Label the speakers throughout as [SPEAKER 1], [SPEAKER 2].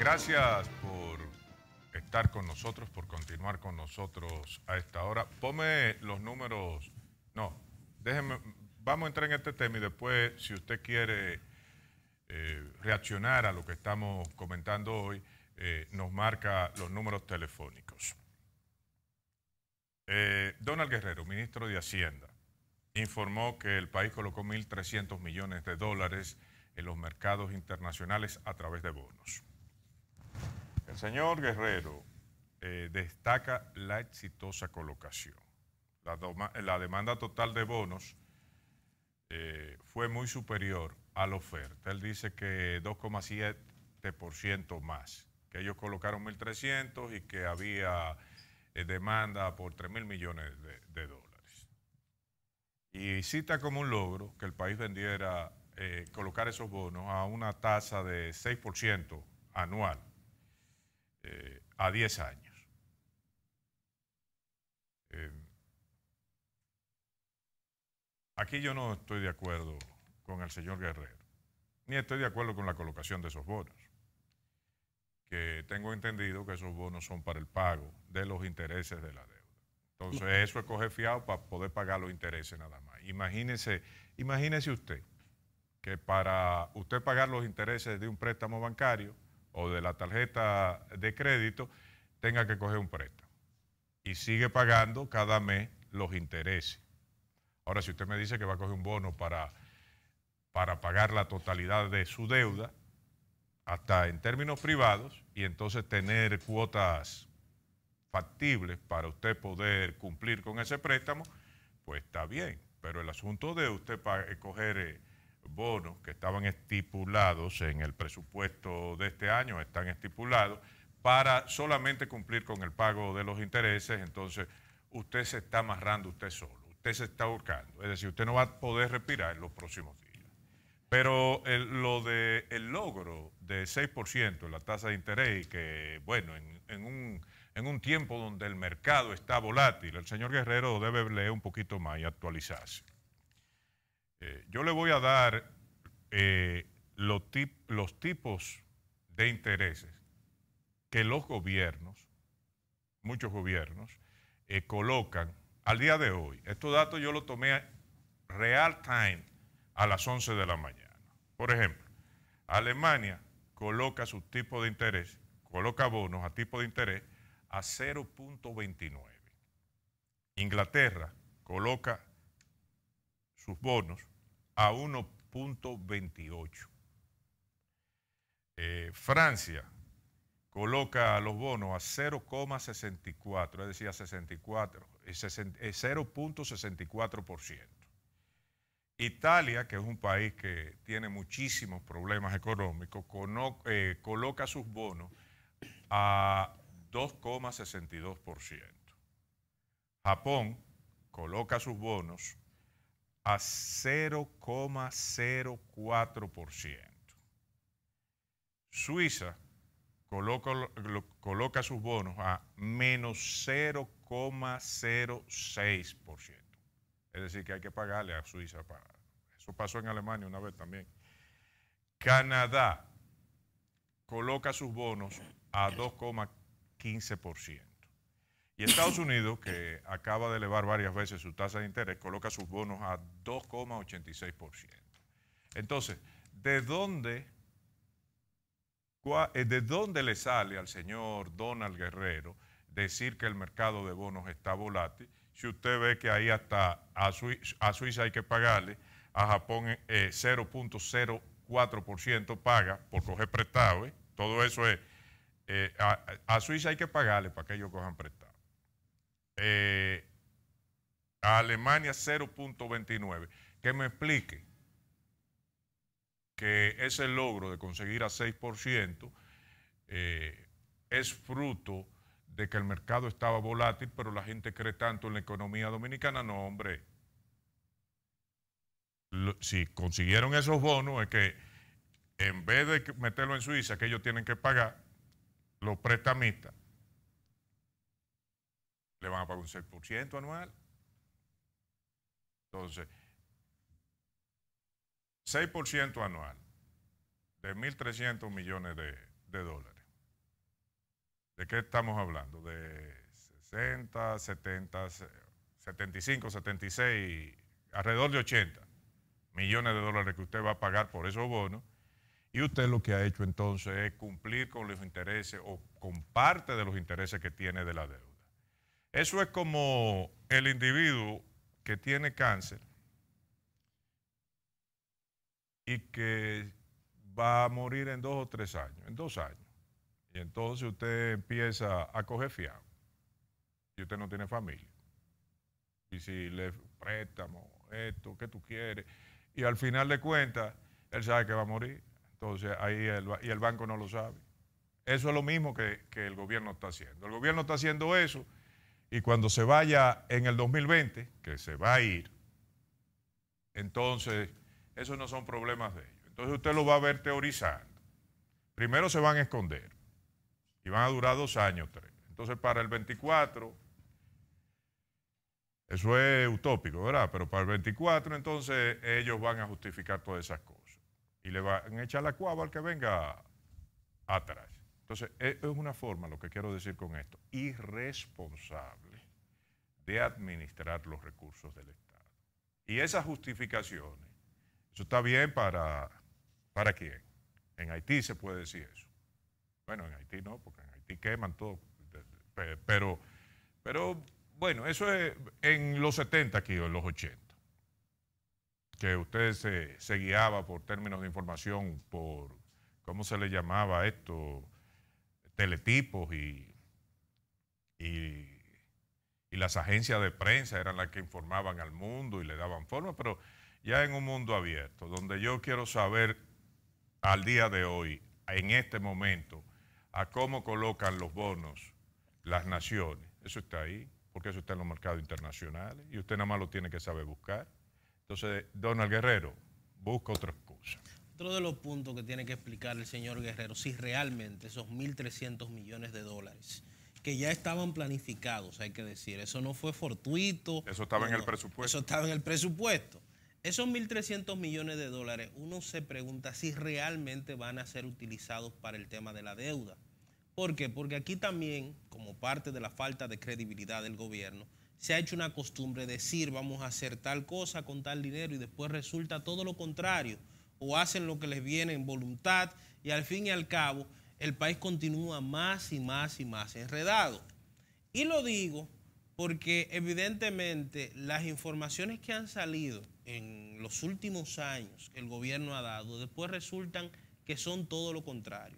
[SPEAKER 1] Gracias por estar con nosotros, por continuar con nosotros a esta hora. Ponme los números. No, déjenme. Vamos a entrar en este tema y después, si usted quiere reaccionar a lo que estamos comentando hoy, nos marca los números telefónicos. Donald Guerrero, ministro de Hacienda, informó que el país colocó 1.300 millones de dólares en los mercados internacionales a través de bonos. El señor Guerrero destaca la exitosa colocación. La demanda total de bonos fue muy superior a la oferta. Él dice que 2,7% más, que ellos colocaron 1.300 y que había demanda por 3.000 millones de dólares. Y cita como un logro que el país vendiera, colocar esos bonos a una tasa de 6% anual a 10 años. Aquí yo no estoy de acuerdo con el señor Guerrero, ni estoy de acuerdo con la colocación de esos bonos, que tengo entendido que esos bonos son para el pago de los intereses de la deuda. Entonces eso es coger fiado para poder pagar los intereses nada más. Imagínese usted que para usted pagar los intereses de un préstamo bancario o de la tarjeta de crédito tenga que coger un préstamo y sigue pagando cada mes los intereses. Ahora, si usted me dice que va a coger un bono para pagar la totalidad de su deuda, hasta en términos privados, y entonces tener cuotas factibles para usted poder cumplir con ese préstamo, pues está bien. Pero el asunto de usted coger bonos que estaban estipulados en el presupuesto de este año, están estipulados para solamente cumplir con el pago de los intereses, entonces usted se está amarrando usted solo. Usted se está ahorcando, es decir, usted no va a poder respirar en los próximos días. Pero el logro de 6% en la tasa de interés, y que, bueno, en un tiempo donde el mercado está volátil, el señor Guerrero debe leer un poquito más y actualizarse. Yo le voy a dar los tipos de intereses que los gobiernos, muchos gobiernos, colocan al día de hoy. Estos datos yo los tomé real time a las 11 de la mañana. Por ejemplo, Alemania coloca sus tipos de interés, coloca bonos a tipo de interés a 0.29. Inglaterra coloca sus bonos a 1.28. Francia coloca los bonos a 0,64, es decir, a 0.64%. Italia, que es un país que tiene muchísimos problemas económicos, coloca sus bonos a 2,62%. Japón coloca sus bonos a 0,04%. Suiza coloca sus bonos a menos 0,06%. Es decir, que hay que pagarle a Suiza. Eso pasó en Alemania una vez también. Canadá coloca sus bonos a 2,15%. Y Estados Unidos, que acaba de elevar varias veces su tasa de interés, coloca sus bonos a 2,86%. Entonces, ¿de dónde le sale al señor Donald Guerrero decir que el mercado de bonos está volátil? Si usted ve que ahí hasta a Suiza hay que pagarle, a Japón 0.04% paga por coger prestado, todo eso es, a Suiza hay que pagarle para que ellos cojan prestado. A Alemania 0.29%. Que me explique que ese logro de conseguir a 6% es fruto de que el mercado estaba volátil, pero la gente cree tanto en la economía dominicana. No, hombre. Si consiguieron esos bonos, es que en vez de meterlo en Suiza, que ellos tienen que pagar, los prestamistas le van a pagar un 6% anual. Entonces, 6% anual de 1.300 millones de dólares. ¿De qué estamos hablando? De 60, 70, 75, 76, alrededor de 80 millones de dólares que usted va a pagar por esos bonos. Y usted lo que ha hecho entonces es cumplir con los intereses o con parte de los intereses que tiene de la deuda. Eso es como el individuo que tiene cáncer y que va a morir en 2 o 3 años, en 2 años. Y entonces usted empieza a coger fiado y usted no tiene familia. Y si le préstamo, esto, ¿qué tú quieres? Y al final de cuentas, él sabe que va a morir. Entonces ahí y el banco no lo sabe. Eso es lo mismo que el gobierno está haciendo. El gobierno está haciendo eso y cuando se vaya en el 2020, que se va a ir, entonces esos no son problemas de ellos. Entonces usted lo va a ver teorizando. Primero se van a esconder y van a durar 2 años, 3. Entonces para el 24, eso es utópico, ¿verdad? Pero para el 24 entonces ellos van a justificar todas esas cosas y le van a echar la cuava al que venga atrás. Entonces es una forma, lo que quiero decir con esto, irresponsable de administrar los recursos del Estado. Y esas justificaciones, eso está bien ¿para quién? En Haití se puede decir eso. Bueno, en Haití no, porque en Haití queman todo. Pero bueno, eso es en los 70 aquí o en los 80. Que usted se guiaba por términos de información, por, ¿cómo se le llamaba esto? Teletipos y las agencias de prensa eran las que informaban al mundo y le daban forma, pero ya en un mundo abierto, donde yo quiero saber al día de hoy, en este momento, a cómo colocan los bonos las naciones. Eso está ahí, porque eso está en los mercados internacionales y usted nada más lo tiene que saber buscar. Entonces, Donald Guerrero, busca otras cosas.
[SPEAKER 2] Otro de los puntos que tiene que explicar el señor Guerrero, si realmente esos 1.300 millones de dólares que ya estaban planificados, hay que decir, eso no fue fortuito.
[SPEAKER 1] Eso estaba en el presupuesto.
[SPEAKER 2] Eso estaba en el presupuesto. Esos 1.300 millones de dólares, uno se pregunta si realmente van a ser utilizados para el tema de la deuda. ¿Por qué? Porque aquí también, como parte de la falta de credibilidad del gobierno, se ha hecho una costumbre de decir vamos a hacer tal cosa con tal dinero y después resulta todo lo contrario. O hacen lo que les viene en voluntad y al fin y al cabo el país continúa más y más y más enredado. Y lo digo porque evidentemente las informaciones que han salido en los últimos años que el gobierno ha dado, después resultan que son todo lo contrario.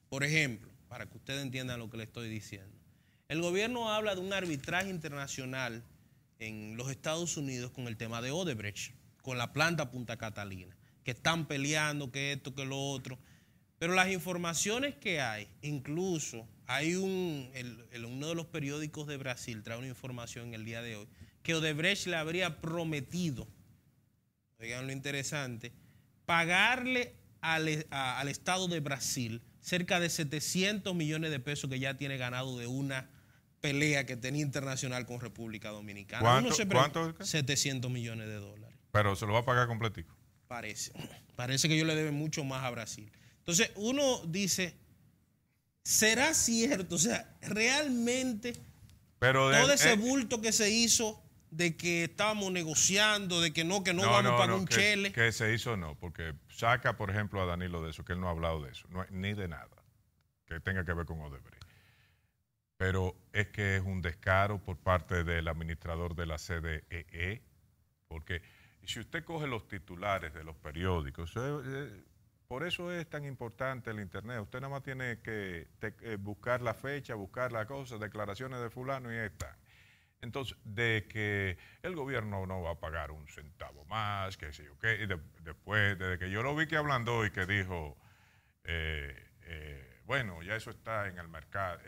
[SPEAKER 2] Por ejemplo, para que ustedes entiendan lo que le estoy diciendo, el gobierno habla de un arbitraje internacional en los Estados Unidos con el tema de Odebrecht, con la planta Punta Catalina, que están peleando, que esto, que lo otro. Pero las informaciones que hay, incluso hay uno de los periódicos de Brasil trae una información en el día de hoy, que Odebrecht le habría prometido, oigan lo interesante, pagarle al Estado de Brasil cerca de 700 millones de pesos que ya tiene ganado de una pelea que tenía internacional con República Dominicana.
[SPEAKER 1] ¿Cuánto?
[SPEAKER 2] 700 millones de dólares.
[SPEAKER 1] Pero se lo va a pagar completico.
[SPEAKER 2] Parece que ellos le deben mucho más a Brasil. Entonces uno dice, ¿será cierto? O sea, realmente todo ese bulto que se hizo de que estábamos negociando, de que no vamos para un chele.
[SPEAKER 1] Que se hizo no, porque saca, por ejemplo, a Danilo de eso, que él no ha hablado de eso, ni de nada que tenga que ver con Odebrecht. Pero es que es un descaro por parte del administrador de la CDEE, porque si usted coge los titulares de los periódicos, por eso es tan importante el Internet. Usted nada más tiene que buscar la fecha, buscar la cosa, declaraciones de fulano y ahí está. Entonces, de que el gobierno no va a pagar un centavo más, que sé yo qué, y después, desde que yo lo vi que hablando hoy, que dijo, bueno, ya eso está en el mercado,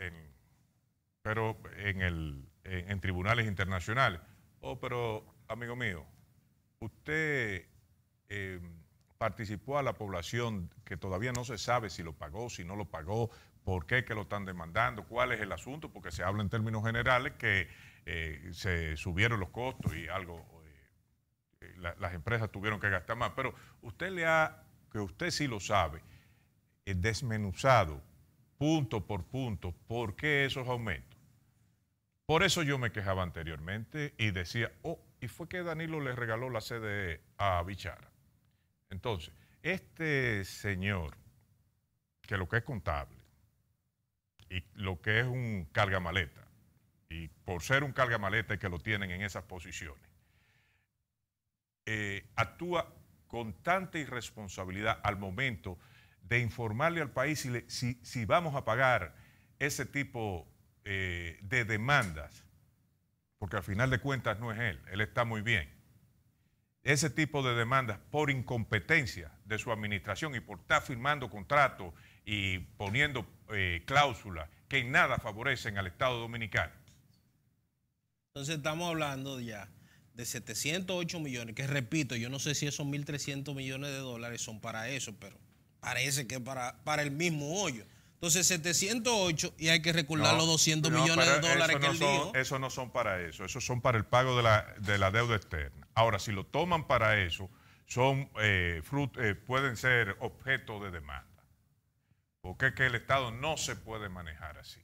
[SPEAKER 1] pero en tribunales internacionales. Oh, pero, amigo mío, usted participó a la población que todavía no se sabe si lo pagó, si no lo pagó, por qué que lo están demandando, cuál es el asunto, porque se habla en términos generales que se subieron los costos y algo, las empresas tuvieron que gastar más, pero usted que usted sí lo sabe, desmenuzado punto por punto por qué esos aumentos. Por eso yo me quejaba anteriormente y decía, y fue que Danilo le regaló la CDE a Bichara. Entonces, este señor, que lo que es contable y lo que es un cargamaleta, y por ser un cargamaleta y que lo tienen en esas posiciones, actúa con tanta irresponsabilidad al momento de informarle al país si vamos a pagar ese tipo de demandas, porque al final de cuentas no es él está muy bien. Ese tipo de demandas por incompetencia de su administración y por estar firmando contratos y poniendo cláusulas que en nada favorecen al Estado Dominicano.
[SPEAKER 2] Entonces estamos hablando ya de 708 millones, que repito, yo no sé si esos 1.300 millones de dólares son para eso, pero parece que es para el mismo hoyo. Entonces 708 y hay que recordar los 200 millones de dólares que él dijo.
[SPEAKER 1] Eso no son para eso, esos son para el pago de la deuda externa. Ahora, si lo toman para eso, pueden ser objeto de demanda. Porque es que el Estado no se puede manejar así.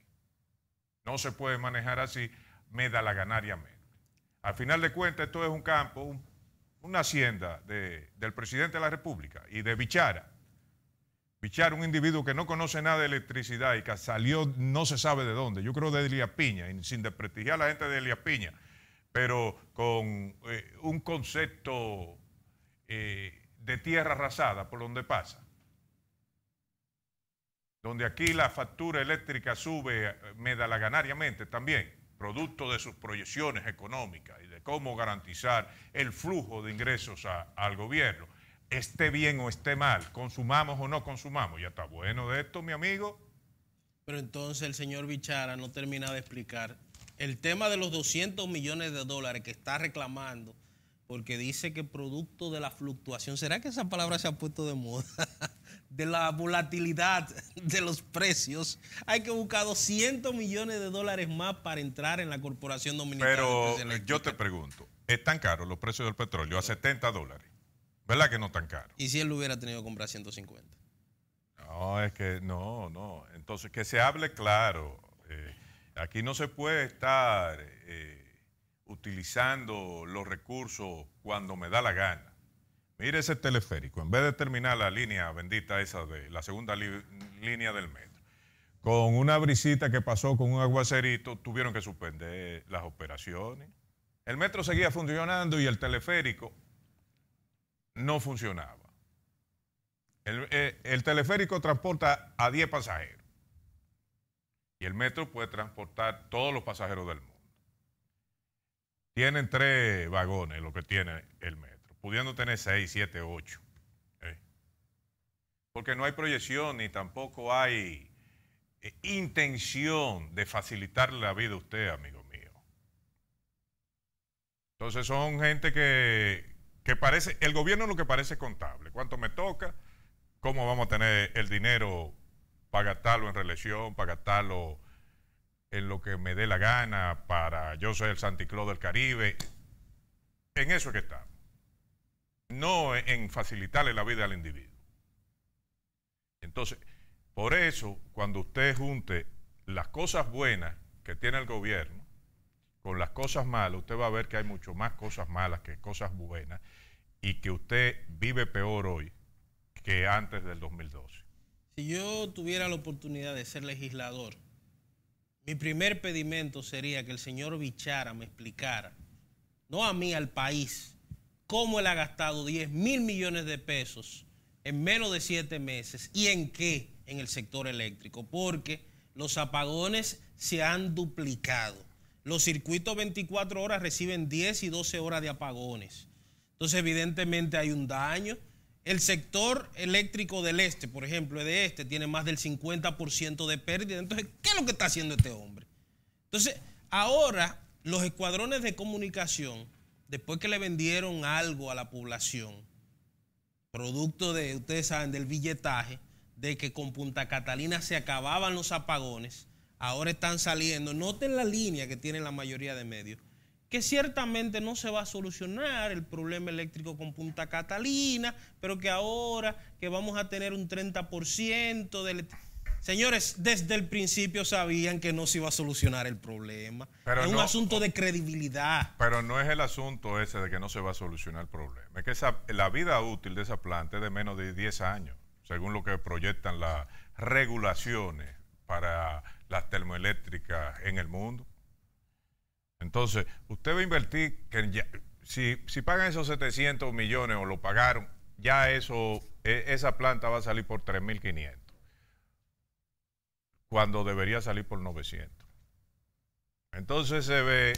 [SPEAKER 1] No se puede manejar así, me da la ganariamente. Al final de cuentas, esto es un campo, una hacienda del presidente de la República y de Bichara. Bichara, un individuo que no conoce nada de electricidad y que salió no se sabe de dónde, yo creo de Elías Piña, y sin desprestigiar a la gente de Elías Piña, pero con un concepto de tierra arrasada por donde pasa. Donde aquí la factura eléctrica sube medalaganariamente también, producto de sus proyecciones económicas y de cómo garantizar el flujo de ingresos al gobierno. Esté bien o esté mal, consumamos o no consumamos, ya está bueno de esto, mi amigo.
[SPEAKER 2] Pero entonces el señor Bichara no termina de explicar el tema de los 200 millones de dólares que está reclamando, porque dice que producto de la fluctuación, ¿será que esa palabra se ha puesto de moda? De la volatilidad de los precios, hay que buscar 200 millones de dólares más para entrar en la Corporación Dominicana.
[SPEAKER 1] Pero yo te pregunto, ¿están caros los precios del petróleo a $70? ¿Verdad que no tan caro?
[SPEAKER 2] ¿Y si él lo hubiera tenido que comprar 150?
[SPEAKER 1] No, es que no. Entonces, que se hable claro. Aquí no se puede estar utilizando los recursos cuando me da la gana. Mire ese teleférico, en vez de terminar la línea bendita esa de la segunda línea del metro, con una brisita que pasó con un aguacerito, tuvieron que suspender las operaciones. El metro seguía funcionando y el teleférico no funcionaba. El teleférico transporta a 10 pasajeros y el metro puede transportar todos los pasajeros del mundo. Tienen 3 vagones lo que tiene el metro, pudiendo tener 6, 7, 8. Porque no hay proyección ni tampoco hay intención de facilitarle la vida a usted, amigo mío. Entonces son gente que parece, el gobierno es lo que parece contable. ¿Cuánto me toca? ¿Cómo vamos a tener el dinero para gastarlo en reelección, para gastarlo en lo que me dé la gana, para yo ser el Santa Claus del Caribe? En eso es que estamos. No en facilitarle la vida al individuo. Entonces, por eso, cuando usted junte las cosas buenas que tiene el gobierno con las cosas malas, usted va a ver que hay mucho más cosas malas que cosas buenas y que usted vive peor hoy que antes del 2012.
[SPEAKER 2] Si yo tuviera la oportunidad de ser legislador, mi primer pedimento sería que el señor Bichara me explicara, no a mí, al país, cómo él ha gastado 10.000 millones de pesos en menos de 7 meses y en qué en el sector eléctrico, porque los apagones se han duplicado. Los circuitos 24 horas reciben 10 y 12 horas de apagones. Entonces, evidentemente hay un daño. El sector eléctrico del este, por ejemplo, de este, tiene más del 50% de pérdida. Entonces, ¿qué es lo que está haciendo este hombre? Entonces, ahora los escuadrones de comunicación, después que le vendieron algo a la población, producto de, ustedes saben, del billetaje, de que con Punta Catalina se acababan los apagones, ahora están saliendo, noten la línea que tienen la mayoría de medios, que ciertamente no se va a solucionar el problema eléctrico con Punta Catalina, pero que ahora que vamos a tener un 30% de Señores, desde el principio sabían que no se iba a solucionar el problema.
[SPEAKER 1] Pero
[SPEAKER 2] es un
[SPEAKER 1] no,
[SPEAKER 2] asunto de credibilidad.
[SPEAKER 1] Pero no es el asunto ese de que no se va a solucionar el problema. Es que la vida útil de esa planta es de menos de 10 años, según lo que proyectan las regulaciones para las termoeléctricas en el mundo. Entonces, usted va a invertir, si pagan esos 700 millones o lo pagaron, ya esa planta va a salir por 3.500, cuando debería salir por 900. Entonces se ve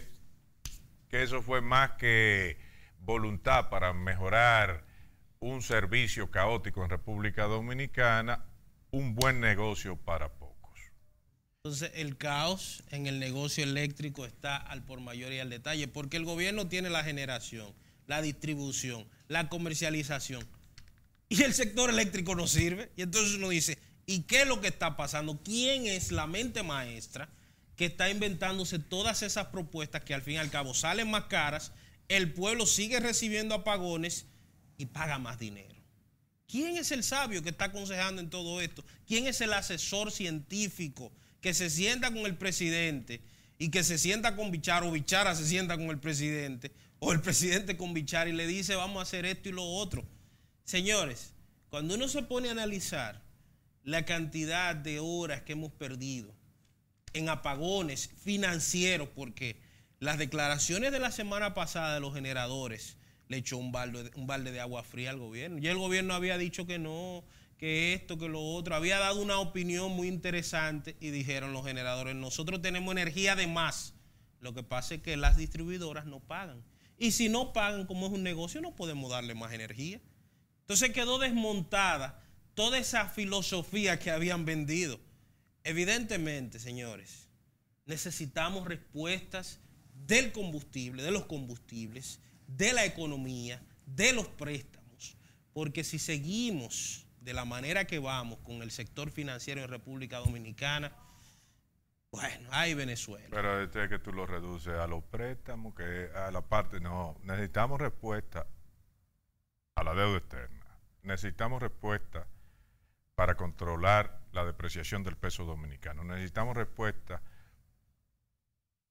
[SPEAKER 1] que eso fue más que voluntad para mejorar un servicio caótico en República Dominicana, un buen negocio para pocos.
[SPEAKER 2] Entonces el caos en el negocio eléctrico está al por mayor y al detalle, porque el gobierno tiene la generación, la distribución, la comercialización, y el sector eléctrico no sirve. Y entonces uno dice, ¿y qué es lo que está pasando? ¿Quién es la mente maestra que está inventándose todas esas propuestas que al fin y al cabo salen más caras, el pueblo sigue recibiendo apagones y paga más dinero? ¿Quién es el sabio que está aconsejando en todo esto? ¿Quién es el asesor científico que se sienta con el presidente y que se sienta con Bichara, o Bichara se sienta con el presidente, o el presidente con Bichara y le dice vamos a hacer esto y lo otro? Señores, cuando uno se pone a analizar la cantidad de horas que hemos perdido en apagones financieros, porque las declaraciones de la semana pasada de los generadores le echó un balde de agua fría al gobierno. Ya el gobierno había dicho que no, que esto, que lo otro, había dado una opinión muy interesante y dijeron los generadores, nosotros tenemos energía de más, lo que pasa es que las distribuidoras no pagan. Y si no pagan, como es un negocio, no podemos darle más energía. Entonces quedó desmontada toda esa filosofía que habían vendido. Evidentemente, señores, necesitamos respuestas del combustible, de los combustibles, de la economía, de los préstamos, porque si seguimos de la manera que vamos con el sector financiero en República Dominicana, bueno, hay Venezuela.
[SPEAKER 1] Pero este es que tú lo reduces a los préstamos, que a la parte, no, necesitamos respuesta a la deuda externa, necesitamos respuesta para controlar la depreciación del peso dominicano, necesitamos respuesta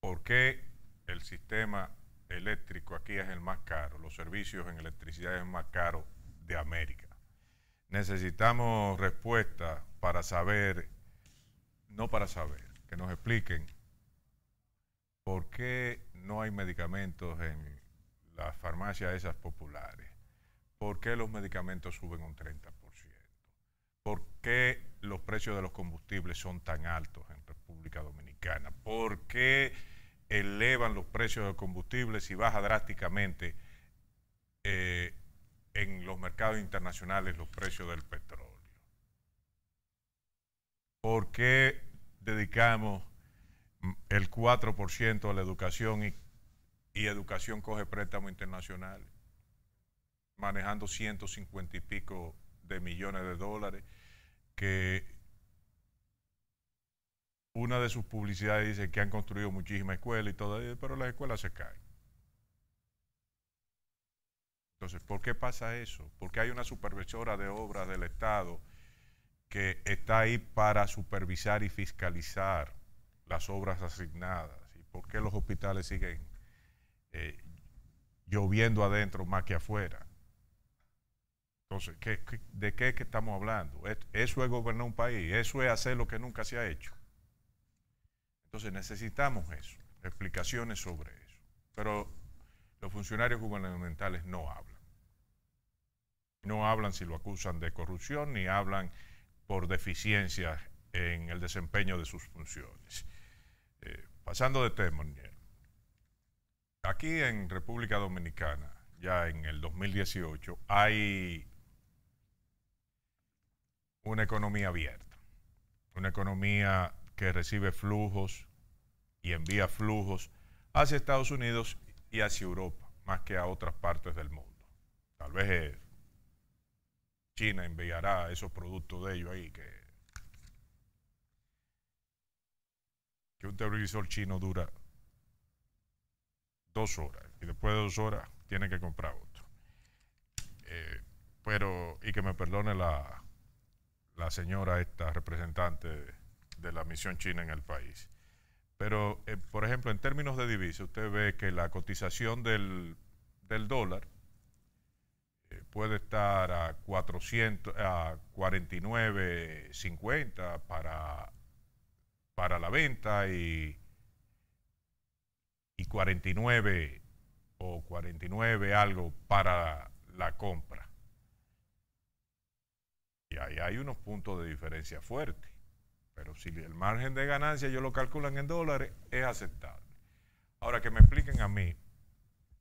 [SPEAKER 1] por qué el sistema eléctrico aquí es el más caro, los servicios en electricidad es el más caro de América. Necesitamos respuesta para saber, no para saber, que nos expliquen por qué no hay medicamentos en las farmacias esas populares, por qué los medicamentos suben un 30%, por qué los precios de los combustibles son tan altos en República Dominicana, por qué elevan los precios de combustibles y baja drásticamente en los mercados internacionales los precios del petróleo. ¿Por qué dedicamos el 4% a la educación y educación coge préstamos internacionales, manejando 150 y pico de millones de dólares, que una de sus publicidades dice que han construido muchísimas escuelas y todo, pero las escuelas se caen? Entonces, ¿por qué pasa eso? Porque hay una supervisora de obras del Estado que está ahí para supervisar y fiscalizar las obras asignadas. ¿Y por qué los hospitales siguen lloviendo adentro más que afuera? Entonces, ¿de qué es que estamos hablando? Eso es gobernar un país, eso es hacer lo que nunca se ha hecho. Entonces necesitamos eso, explicaciones sobre eso. Pero los funcionarios gubernamentales no hablan. No hablan si lo acusan de corrupción, ni hablan por deficiencias en el desempeño de sus funciones. Pasando de tema, aquí en República Dominicana, ya en el 2018, hay una economía abierta, una economía que recibe flujos y envía flujos hacia Estados Unidos y hacia Europa, más que a otras partes del mundo. Tal vez China enviará esos productos de ellos ahí, que un televisor chino dura 2 horas y después de 2 horas tiene que comprar otro. Y que me perdone la la señora esta representante de la misión china en el país. Pero, por ejemplo, en términos de divisa, usted ve que la cotización del dólar puede estar a 49.50 para la venta y 49 o 49 algo para la compra. Y ahí hay unos puntos de diferencia fuertes. Pero si el margen de ganancia ellos lo calculan en dólares, es aceptable. Ahora que me expliquen a mí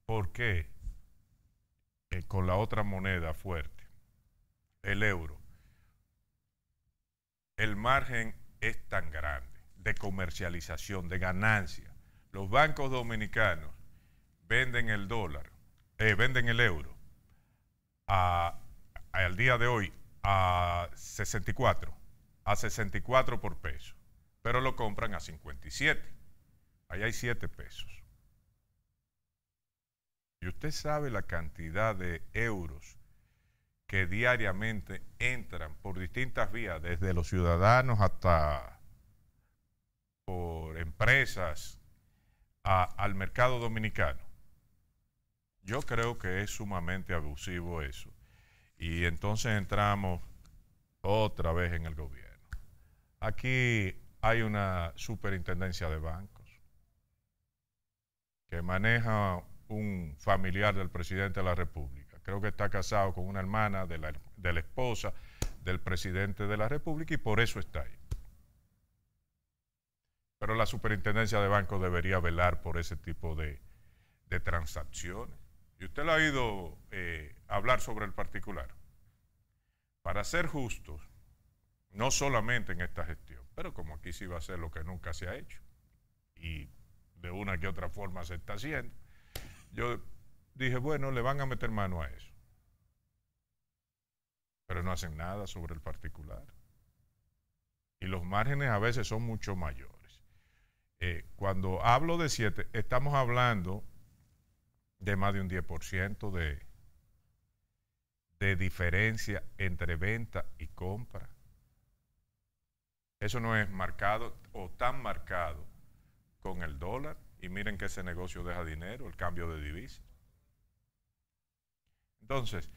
[SPEAKER 1] por qué con la otra moneda fuerte, el euro, el margen es tan grande de comercialización, de ganancia. Los bancos dominicanos venden el dólar, venden el euro al día de hoy a 64 por peso, pero lo compran a 57. Ahí hay 7 pesos. Y usted sabe la cantidad de euros que diariamente entran por distintas vías, desde los ciudadanos hasta por empresas al mercado dominicano. Yo creo que es sumamente abusivo eso. Y entonces entramos otra vez en el gobierno. Aquí hay una superintendencia de bancos que maneja un familiar del presidente de la República. Creo que está casado con una hermana de la esposa del presidente de la República y por eso está ahí. Pero la superintendencia de bancos debería velar por ese tipo de transacciones. Y usted lo ha oído hablar sobre el particular. Para ser justos, no solamente en esta gestión, pero como aquí sí va a ser lo que nunca se ha hecho y de una que otra forma se está haciendo, yo dije, bueno, le van a meter mano a eso. Pero no hacen nada sobre el particular. Y los márgenes a veces son mucho mayores. Cuando hablo de 7, estamos hablando de más de un 10% de diferencia entre venta y compra. Eso no es marcado o tan marcado con el dólar. Y miren que ese negocio deja dinero, el cambio de divisa. Entonces,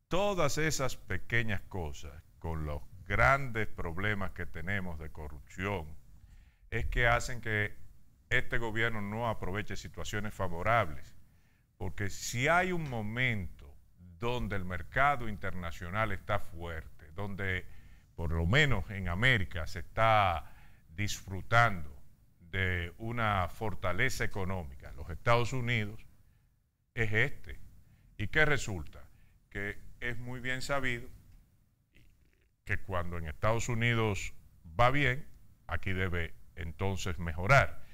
[SPEAKER 1] todas esas pequeñas cosas, con los grandes problemas que tenemos de corrupción, es que hacen que este gobierno no aproveche situaciones favorables. Porque si hay un momento donde el mercado internacional está fuerte, donde por lo menos en América se está disfrutando de una fortaleza económica en los Estados Unidos, es este. ¿Y qué resulta? Que es muy bien sabido que cuando en Estados Unidos va bien, aquí debe entonces mejorar.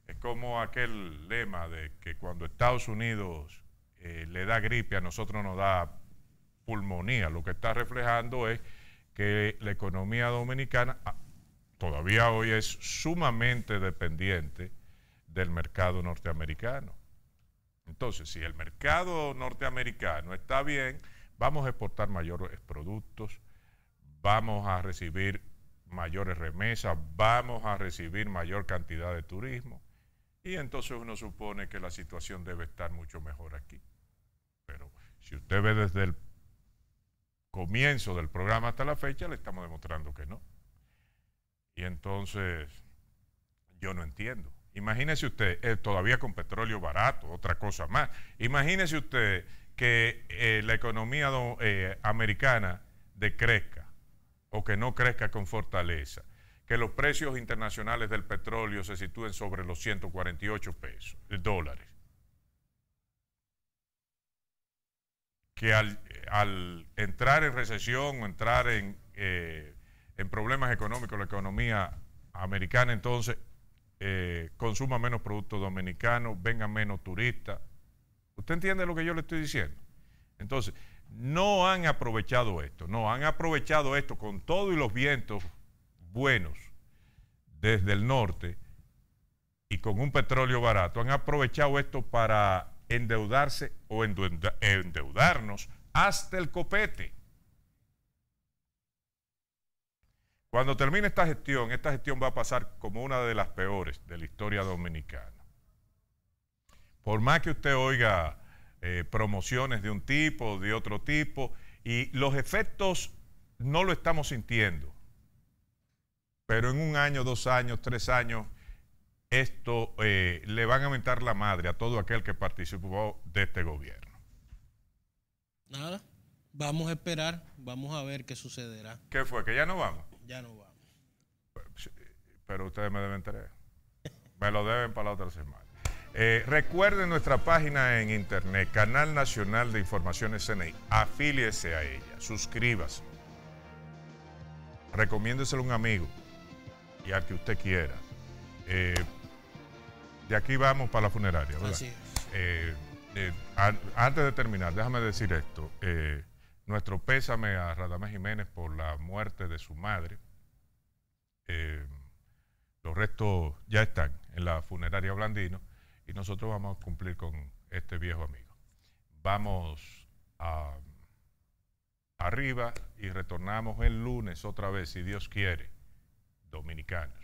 [SPEAKER 1] Es como aquel lema de que cuando Estados Unidos le da gripe, a nosotros nos da pulmonía. Lo que está reflejando es que la economía dominicana todavía hoy es sumamente dependiente del mercado norteamericano. Entonces, si el mercado norteamericano está bien, vamos a exportar mayores productos, vamos a recibir mayores remesas, vamos a recibir mayor cantidad de turismo, y entonces uno supone que la situación debe estar mucho mejor aquí. Pero si usted ve desde el comienzo del programa hasta la fecha, le estamos demostrando que no. Y entonces, yo no entiendo. Imagínese usted, todavía con petróleo barato, otra cosa más. Imagínese usted que la economía americana decrezca o que no crezca con fortaleza, que los precios internacionales del petróleo se sitúen sobre los 148 dólares. Que al entrar en recesión o entrar en problemas económicos la economía americana, entonces consuma menos productos dominicanos, vengan menos turistas. ¿Usted entiende lo que yo le estoy diciendo? Entonces, no han aprovechado esto con todo y los vientos buenos desde el norte y con un petróleo barato. Han aprovechado esto para endeudarse o endeudarnos hasta el copete. Cuando termine esta gestión va a pasar como una de las peores de la historia dominicana. Por más que usted oiga promociones de un tipo o de otro tipo, y los efectos no lo estamos sintiendo, pero en 1 año, 2 años, 3 años, esto le van a mentar la madre a todo aquel que participó de este gobierno.
[SPEAKER 2] Nada, vamos a esperar, vamos a ver qué sucederá.
[SPEAKER 1] ¿Qué fue? ¿Que ya no vamos?
[SPEAKER 2] Ya no vamos.
[SPEAKER 1] Pero ustedes me deben 3. Me lo deben para la otra semana. Recuerden nuestra página en internet, Canal Nacional de Informaciones CNI. Afíliese a ella, suscríbase. Recomiéndeselo a un amigo y al que usted quiera. De aquí vamos para la funeraria, ¿verdad?
[SPEAKER 2] Así es.
[SPEAKER 1] Antes de terminar, déjame decir esto. Nuestro pésame a Radamés Jiménez por la muerte de su madre. Los restos ya están en la funeraria Blandino y nosotros vamos a cumplir con este viejo amigo. Vamos arriba y retornamos el lunes otra vez, si Dios quiere, dominicanos.